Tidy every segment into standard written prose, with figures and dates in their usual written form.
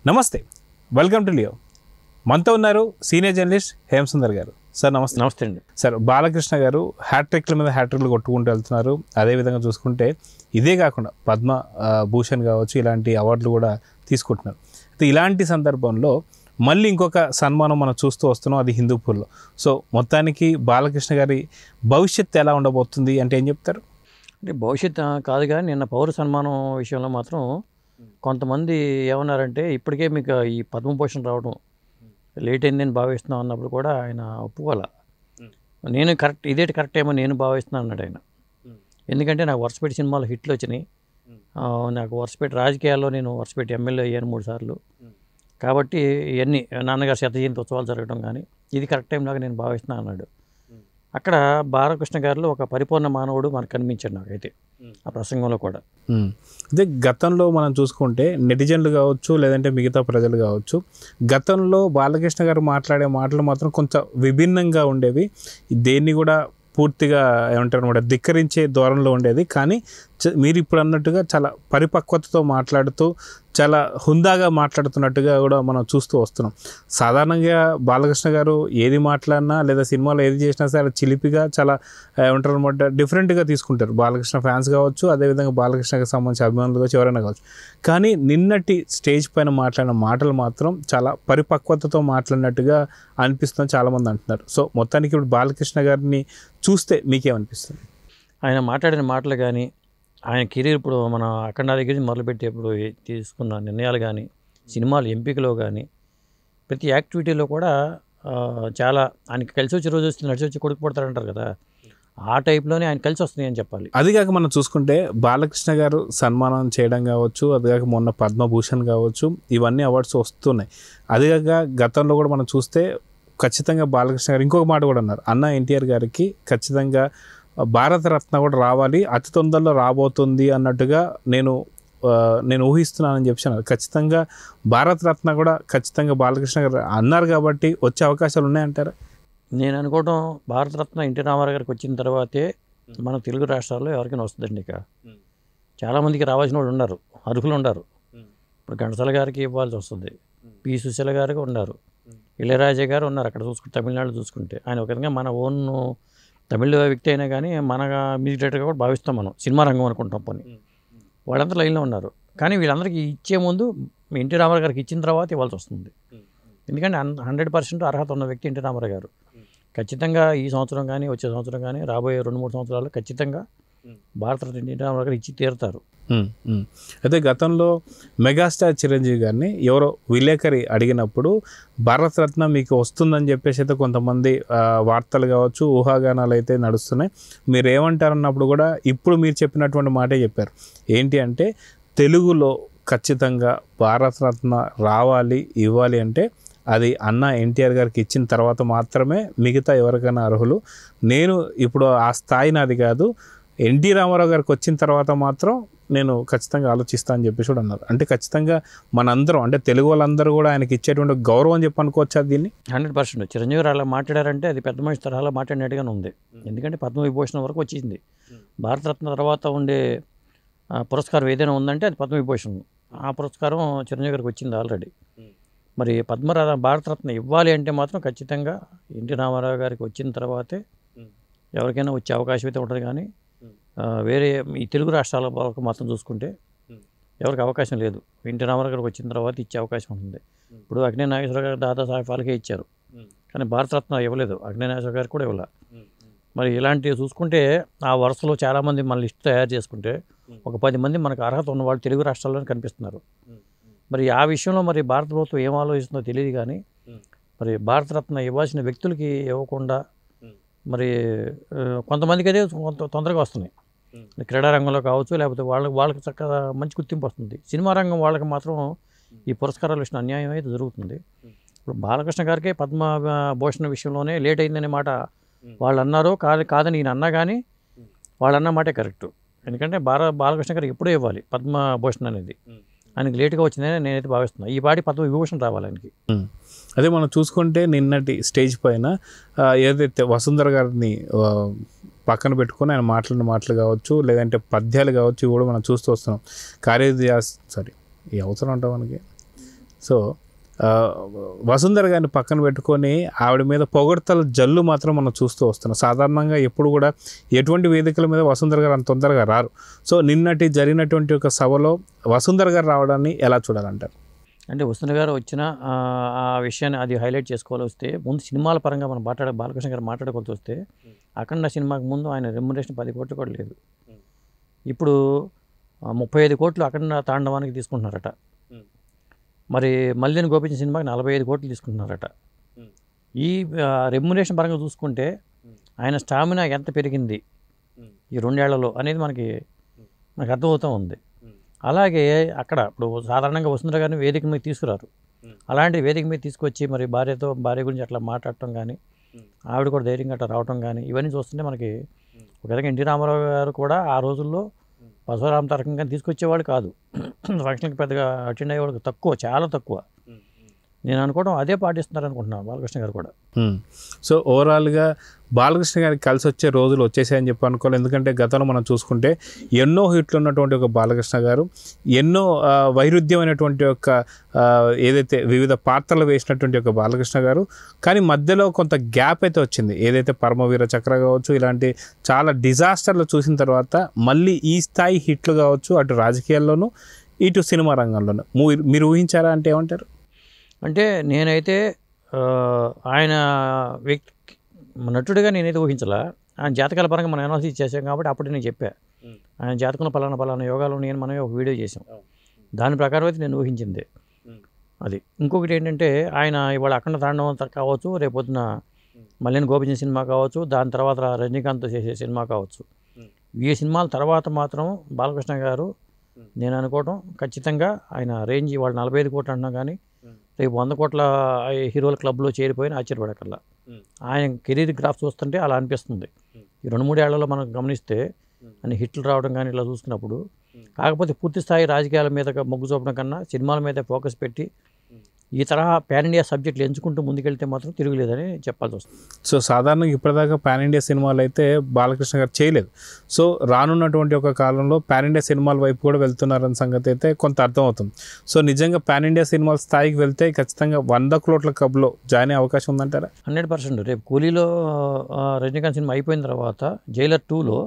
నమస్తే, welcome to Leo. మనతో ఉన్నారు సీనియర్ జర్నలిస్ట్ హేమసుందర్ గారు. సార్ నమస్తే. నమస్తే అండి. సార్, బాలకృష్ణ గారు హ్యాట్రిక్ల మీద హ్యాట్రిక్లు కొట్టుకుంటూ వెళ్తున్నారు. అదేవిధంగా చూసుకుంటే ఇదే కాకుండా పద్మ భూషణ్ కావచ్చు, ఇలాంటి అవార్డులు కూడా తీసుకుంటున్నారు. ఇలాంటి సందర్భంలో మళ్ళీ ఇంకొక సన్మానం మనం చూస్తూ వస్తున్నాం, అది హిందూపూర్లో. సో మొత్తానికి బాలకృష్ణ గారి భవిష్యత్తు ఎలా ఉండబోతుంది అంటే ఏం చెప్తారు? అంటే భవిష్యత్ కాదు కానీ నిన్న పౌర సన్మానం విషయంలో మాత్రం కొంతమంది ఏమన్నారంటే ఇప్పటికే మీకు ఈ పద్మభూషణ్ రావడం లేట్ అయిందని భావిస్తున్నాం అన్నప్పుడు కూడా ఆయన ఒప్పుకోవాల. నేను కరెక్ట్ ఏమో నేను భావిస్తున్నాను అన్నాడు ఆయన. ఎందుకంటే నాకు వరుసపెట్టి సినిమాలు హిట్లు వచ్చినాయి, నాకు వరుసపెట్టి రాజకీయాల్లో నేను వరుసపెట్టి ఎమ్మెల్యే అయ్యాను 3 సార్లు. కాబట్టి ఇవన్నీ నాన్నగారు శత జయంతి ఉత్సవాలు జరగడం కానీ ఇది కరెక్ట్ టైం లాగా నేను భావిస్తున్నాను అన్నాడు. అక్కడ బాలకృష్ణ గారిలో ఒక పరిపూర్ణ మానవుడు మనకు కనిపించాడు నాకైతే ఆ ప్రసంగంలో కూడా. అదే గతంలో మనం చూసుకుంటే నెటిజన్లు కావచ్చు, లేదంటే మిగతా ప్రజలు కావచ్చు, గతంలో బాలకృష్ణ గారు మాట్లాడే మాటలు మాత్రం కొంచెం విభిన్నంగా ఉండేవి. దేన్ని కూడా పూర్తిగా ఏమంటారు అనమాట ధిక్కరించే ధోరణిలో ఉండేది. కానీ మీరు ఇప్పుడు అన్నట్టుగా చాలా పరిపక్వతతో మాట్లాడుతూ చాలా హుందాగా మాట్లాడుతున్నట్టుగా కూడా మనం చూస్తూ వస్తున్నాం. సాధారణంగా బాలకృష్ణ గారు ఏది మాట్లాడినా లేదా సినిమాలో ఏది చేసినా సరే చిలిపిగా చాలా ఏమంటారు అనమాట డిఫరెంట్గా తీసుకుంటారు. బాలకృష్ణ ఫ్యాన్స్ కావచ్చు, అదేవిధంగా బాలకృష్ణకి సంబంధించిన అభిమానులు కావచ్చు, ఎవరైనా కావచ్చు. కానీ నిన్నటి స్టేజ్ పైన మాట్లాడిన మాటలు మాత్రం చాలా పరిపక్వతతో మాట్లాడినట్టుగా అనిపిస్తుందని చాలామంది అంటున్నారు. సో మొత్తానికి ఇప్పుడు బాలకృష్ణ గారిని చూస్తే మీకేమనిపిస్తుంది? ఆయన మాట్లాడిన మాటలు కానీ, ఆయన కెరీర్ ఇప్పుడు మన అఖండ దగ్గర నుంచి మొదలుపెట్టేప్పుడు తీసుకున్న నిర్ణయాలు కానీ, సినిమాల ఎంపికలో కానీ, ప్రతి యాక్టివిటీలో కూడా చాలా ఆయనకి కలిసి వచ్చే రోజు వస్తే నడిచి వచ్చి కొడుకు పడతారంటారు కదా, ఆ టైప్లోనే ఆయన కలిసి వస్తున్నాయి అని చెప్పాలి. అదిగాక మనం చూసుకుంటే బాలకృష్ణ గారు సన్మానం చేయడం కావచ్చు, అదిగాక మొన్న పద్మభూషణ్ కావచ్చు, ఇవన్నీ అవార్డ్స్ వస్తున్నాయి. అదిగాక గతంలో కూడా మనం చూస్తే ఖచ్చితంగా బాలకృష్ణ గారు ఇంకొక మాట కూడా అన్నారు, అన్న ఎన్టీఆర్ గారికి ఖచ్చితంగా భారతరత్న కూడా రావాలి, అతి తొందరలో రాబోతుంది అన్నట్టుగా నేను ఊహిస్తున్నానని చెప్పాను. ఖచ్చితంగా భారతరత్న కూడా ఖచ్చితంగా బాలకృష్ణ గారు అన్నారు కాబట్టి వచ్చే అవకాశాలు ఉన్నాయంటారా? నేను అనుకోవడం భారతరత్న ఎన్టీ రామారావు గారికి వచ్చిన తర్వాతే మన తెలుగు రాష్ట్రాల్లో ఎవరికైనా వస్తుందండి. ఇక చాలామందికి రావాల్సిన వాళ్ళు ఉన్నారు, అర్హులు ఉన్నారు. ఇప్పుడు ఘంటసాల గారికి ఇవ్వాల్సి వస్తుంది, పి సుశీల గారికి ఉన్నారు, ఇళయరాజా గారు ఉన్నారు అక్కడ చూసుకుంటే, తమిళనాడు చూసుకుంటే. ఆయన ఒక విధంగా మన ఓన్ తమిళ వ్యక్తి అయినా కానీ మన మ్యూజిక్ డైరెక్టర్గా కూడా భావిస్తాం మనం, సినిమా రంగం అనుకుంటాం పని. వాళ్ళంతా లైన్లో ఉన్నారు. కానీ వీళ్ళందరికీ ఇచ్చే ముందు ఎన్టీ రామారావు గారికి ఇచ్చిన తర్వాత ఇవ్వాల్సి వస్తుంది. ఎందుకంటే 100% అర్హత ఉన్న వ్యక్తి ఎన్టీ రామారావు గారు. ఖచ్చితంగా ఈ సంవత్సరం కానీ వచ్చే సంవత్సరం కానీ రాబోయే 2-3 సంవత్సరాలు ఖచ్చితంగా భారతరత్న ఎన్టీ రామారావు గారు ఇచ్చి తీరుతారు. అయితే గతంలో మెగాస్టార్ చిరంజీవి గారిని ఎవరో విలేకరి అడిగినప్పుడు భారతరత్న మీకు వస్తుందని చెప్పేసి అయితే కొంతమంది వార్తలు కావచ్చు, ఊహాగానాలు అయితే నడుస్తున్నాయి. మీరు ఏమంటారన్నప్పుడు కూడా ఇప్పుడు మీరు చెప్పినటువంటి మాటే చెప్పారు. ఏంటి అంటే తెలుగులో ఖచ్చితంగా భారతరత్న రావాలి, ఇవ్వాలి అంటే అది అన్న ఎన్టీఆర్ గారికి ఇచ్చిన తర్వాత మాత్రమే మిగతా ఎవరికైనా అర్హులు. నేను ఇప్పుడు ఆ స్థాయి నాది కాదు, ఎన్టీ రామారావు గారికి వచ్చిన తర్వాత మాత్రం నేను ఖచ్చితంగా ఆలోచిస్తాను అని చెప్పేసి కూడా అన్నారు. అంటే ఖచ్చితంగా మనందరం అంటే తెలుగు వాళ్ళందరూ కూడా ఆయనకి ఇచ్చేటువంటి గౌరవం అని చెప్పి అనుకోవచ్చా దీన్ని? 100% చిరంజీవి గారు అలా మాట్లాడారంటే అది పెద్ద మనిషి తరహాలో మాట్లాడినట్టుగానే ఉంది. ఎందుకంటే పద్మవిభూషణ్ వరకు వచ్చింది. భారతరత్న తర్వాత ఉండే పురస్కారం ఏదైనా ఉందంటే అది పద్మవిభూషణ్. ఆ పురస్కారం చిరంజీవి గారికి వచ్చింది ఆల్రెడీ. మరి భారతరత్న ఇవ్వాలి అంటే మాత్రం ఖచ్చితంగా ఎన్టీ రామారావు గారికి వచ్చిన తర్వాతే ఎవరికైనా వచ్చే అవకాశం అయితే ఉంటుంది. కానీ వేరే ఈ తెలుగు రాష్ట్రాల వరకు మాత్రం చూసుకుంటే ఎవరికి అవకాశం లేదు. ఎన్టీ రామారావు గారికి వచ్చిన తర్వాత ఇచ్చే అవకాశం ఉంటుంది. ఇప్పుడు అక్కినేని నాగేశ్వర గారు దాదాసాహెబ్ ఫాల్కే ఇచ్చారు, కానీ భారతరత్న ఇవ్వలేదు, అక్కినేని నాగేశ్వర గారికి కూడా ఇవ్వలేదు. మరి ఇలాంటివి చూసుకుంటే ఆ వరుసలో చాలామంది మన లిస్ట్ తయారు చేసుకుంటే ఒక 10 మంది మనకు అర్హత ఉన్న వాళ్ళు తెలుగు రాష్ట్రాల్లోనే కనిపిస్తున్నారు. మరి ఆ విషయంలో మరి భారత ప్రభుత్వం ఏం ఆలోచిస్తుందో తెలియదు. కానీ మరి భారతరత్న ఇవ్వాల్సిన వ్యక్తులకి ఇవ్వకుండా మరి కొంతమందికి అయితే తొందరగా వస్తున్నాయి. క్రీడా రంగంలో కావచ్చు, లేకపోతే వాళ్ళకి చక్కగా మంచి గుర్తింపు వస్తుంది. సినిమా రంగం వాళ్ళకి మాత్రం ఈ పురస్కారాల విషయం అన్యాయం అయితే జరుగుతుంది. ఇప్పుడు బాలకృష్ణ గారికి పద్మభూషణ్ విషయంలోనే లేట్ అయిందనే మాట వాళ్ళు అన్నారు. కాదని నేను అన్నా, కానీ వాళ్ళు అన్న మాటే కరెక్ట్. ఎందుకంటే బాలకృష్ణ గారికి ఎప్పుడూ ఇవ్వాలి పద్మభూషణ్ అనేది. ఆయనకి లేట్గా వచ్చిందని నేనైతే భావిస్తున్నాను. ఈ పాటి పద్మవిభూషణ్ రావాలి ఆయనకి. అదే మనం చూసుకుంటే నిన్నటి స్టేజ్ పైన ఏదైతే వసుంధర గారిని పక్కన పెట్టుకొని ఆయన మాట్లాడిన మాటలు కావచ్చు, లేదంటే పద్యాలు కావచ్చు, ఇవి కూడా మనం చూస్తూ వస్తున్నాం. ఈ అవసరం అంటాం మనకి సో వసుంధర గారిని పక్కన పెట్టుకొని ఆవిడ మీద పొగడ్తల జల్లు మాత్రం మనం చూస్తూ వస్తున్నాం. సాధారణంగా ఎప్పుడు కూడా ఎటువంటి వేదికల మీద వసుంధర గారు అంత తొందరగా రారు. సో నిన్నటి జరిగినటువంటి ఒక సభలో వసుంధర గారు రావడాన్ని ఎలా చూడాలంటారు? అంటే వసుంధర గారు వచ్చిన ఆ విషయాన్ని అది హైలైట్ చేసుకోవాలి వస్తే, ముందు సినిమాల పరంగా మనం బాలకృష్ణ గారు మాట్లాడుకోవాల్సి వస్తే, అఖండ సినిమాకి ముందు ఆయన రెమ్యునరేషన్ 10 కోట్లు కూడా లేదు. ఇప్పుడు 35 కోట్లు అఖండ తాండవానికి తీసుకుంటున్నారట. మరి మల్లిని గోపించిన సినిమాకి 45 కోట్లు తీసుకుంటున్నారట. ఈ రెమ్యునరేషన్ పరంగా చూసుకుంటే ఆయన స్టామినా ఎంత పెరిగింది ఈ 2 ఏళ్లలో అనేది మనకు అర్థమవుతూ ఉంది. అలాగే అక్కడ ఇప్పుడు సాధారణంగా వసుంధర గారిని వేదిక మీద తీసుకురారు. అలాంటి వేదిక మీద తీసుకొచ్చి మరి భార్య గురించి అట్లా మాట్లాడటం కానీ, ఆవిడ కూడా ధైర్యంగా అట్లా రావటం కానీ, ఇవన్నీ చూస్తుంటే మనకి ఒక విధంగా ఎన్టీ రామారావు గారు కూడా ఆ రోజుల్లో బసవరామ తారకంగా తీసుకొచ్చేవాడు కాదు. ఫంక్షన్కి పెద్దగా అటెండ్ అయ్యేవాడు తక్కువ, చాలా తక్కువ. నేను అనుకోవడం అదే పాటిస్తున్నారు అనుకుంటున్నాను బాలకృష్ణ గారు కూడా. సో ఓవరాల్గా బాలకృష్ణ గారికి కలిసి వచ్చే రోజులు వచ్చేసాయని చెప్పి అనుకోవాలి. ఎందుకంటే గతంలో మనం చూసుకుంటే ఎన్నో హిట్లు ఉన్నటువంటి ఒక బాలకృష్ణ గారు, ఎన్నో వైరుధ్యమైనటువంటి ఒక ఏదైతే వివిధ పాత్రలు వేసినటువంటి ఒక బాలకృష్ణ గారు, కానీ మధ్యలో కొంత గ్యాప్ అయితే వచ్చింది. ఏదైతే పరమవీర చక్ర కావచ్చు, ఇలాంటి చాలా డిజాస్టర్లు చూసిన తర్వాత మళ్ళీ ఈ స్థాయి హిట్లు కావచ్చు, అటు రాజకీయాల్లోనూ ఇటు సినిమా రంగంలోనూ మీరు ఊహించారా అంటే ఏమంటారు? అంటే నేనైతే ఆయన నటుడిగా నేనైతే ఊహించలా. ఆయన జాతకాల పరంగా మనం అనాలిసిస్ చేసాం కాబట్టి అప్పుడు నేను చెప్పా, ఆయన జాతకంలో పలానా యోగాలు ఉన్నాయని మనమే ఒక వీడియో చేసాం. దాని ప్రకారం అయితే నేను ఊహించింది అది. ఇంకొకటి ఏంటంటే ఆయన ఇవాళ అఖండ తాండవం కావచ్చు, రేపొద్దున మల్లిని గోపించిన సినిమా కావచ్చు, దాని తర్వాత రజనీకాంత్ చేసే సినిమా కావచ్చు, ఈ సినిమాల తర్వాత మాత్రం బాలకృష్ణ గారు నేను అనుకోవడం ఖచ్చితంగా ఆయన రేంజ్ ఇవాళ 45 కోట్లు అంటున్నా కానీ రేపు 100 కోట్ల హీరోల క్లబ్లో చేరిపోయిన ఆశ్చర్యపడకల్లా. ఆయన కెరీర్ గ్రాఫ్ చూస్తుంటే అలా అనిపిస్తుంది. ఈ 2-3 ఏళ్లలో మనం గమనిస్తే అని హిట్లు రావడం కానీ ఇట్లా చూసుకున్నప్పుడు, కాకపోతే పూర్తి స్థాయి రాజకీయాల మీద మొగ్గు చూపడం కన్నా సినిమాల మీద ఫోకస్ పెట్టి ఈ తరహా పాన్ ఇండియా సబ్జెక్టులు ఎంచుకుంటూ ముందుకెళ్తే మాత్రం తిరుగులేదని చెప్పాల్సి వస్తుంది. సో సాధారణంగా ఇప్పటిదాకా పాన్ ఇండియా సినిమాలు అయితే బాలకృష్ణ గారు చేయలేదు. సో రానున్నటువంటి ఒక కాలంలో పాన్ ఇండియా సినిమాల వైపు కూడా వెళ్తున్నారన్న సంగతి అయితే కొంత అర్థమవుతుంది. సో నిజంగా పాన్ ఇండియా సినిమాల స్థాయికి వెళ్తే ఖచ్చితంగా 100 కోట్ల క్లబ్లో జాయిన్ అయ్యే అవకాశం ఉందంటారా? 100%. రేపు కూలీలో రజనీకాంత్ సినిమా అయిపోయిన తర్వాత జైలర్ 2లో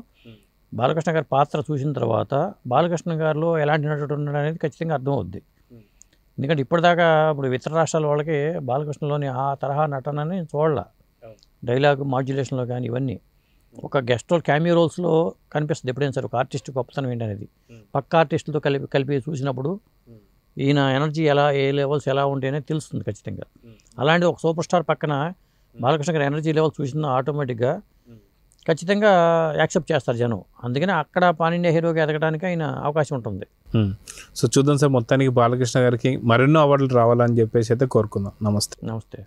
బాలకృష్ణ గారి పాత్ర చూసిన తర్వాత బాలకృష్ణ గారిలో ఎలాంటి నటుడు ఉన్నాడు అనేది ఖచ్చితంగా అర్థమవుద్ది. ఎందుకంటే ఇప్పటిదాకా ఇప్పుడు ఇతర రాష్ట్రాల వాళ్ళకి బాలకృష్ణలోని ఆ తరహా నటనని చూడాల, డైలాగ్ మాడ్యులేషన్లో కానీ ఇవన్నీ ఒక గెస్ట్ రోల్ క్యామియో రోల్స్లో కనిపిస్తుంది ఎప్పుడైనా సరే. ఒక ఆర్టిస్ట్ గొప్పతనం ఏంటనేది పక్క ఆర్టిస్టులతో కలిపి చూసినప్పుడు ఈయన ఎనర్జీ ఏ లెవెల్స్ ఎలా ఉంటాయనేది తెలుస్తుంది ఖచ్చితంగా. అలాంటి ఒక సూపర్ స్టార్ పక్కన బాలకృష్ణ గారి ఎనర్జీ లెవెల్స్ చూసిన ఆటోమేటిక్గా ఖచ్చితంగా యాక్సెప్ట్ చేస్తారు జనం. అందుకని అక్కడ పాన్ ఇండియా హీరోగా ఎదగడానికి ఆయన అవకాశం ఉంటుంది. సో చూద్దాం సార్, మొత్తానికి బాలకృష్ణ గారికి మరెన్నో అవార్డులు రావాలని చెప్పేసి అయితే కోరుకుందాం. నమస్తే.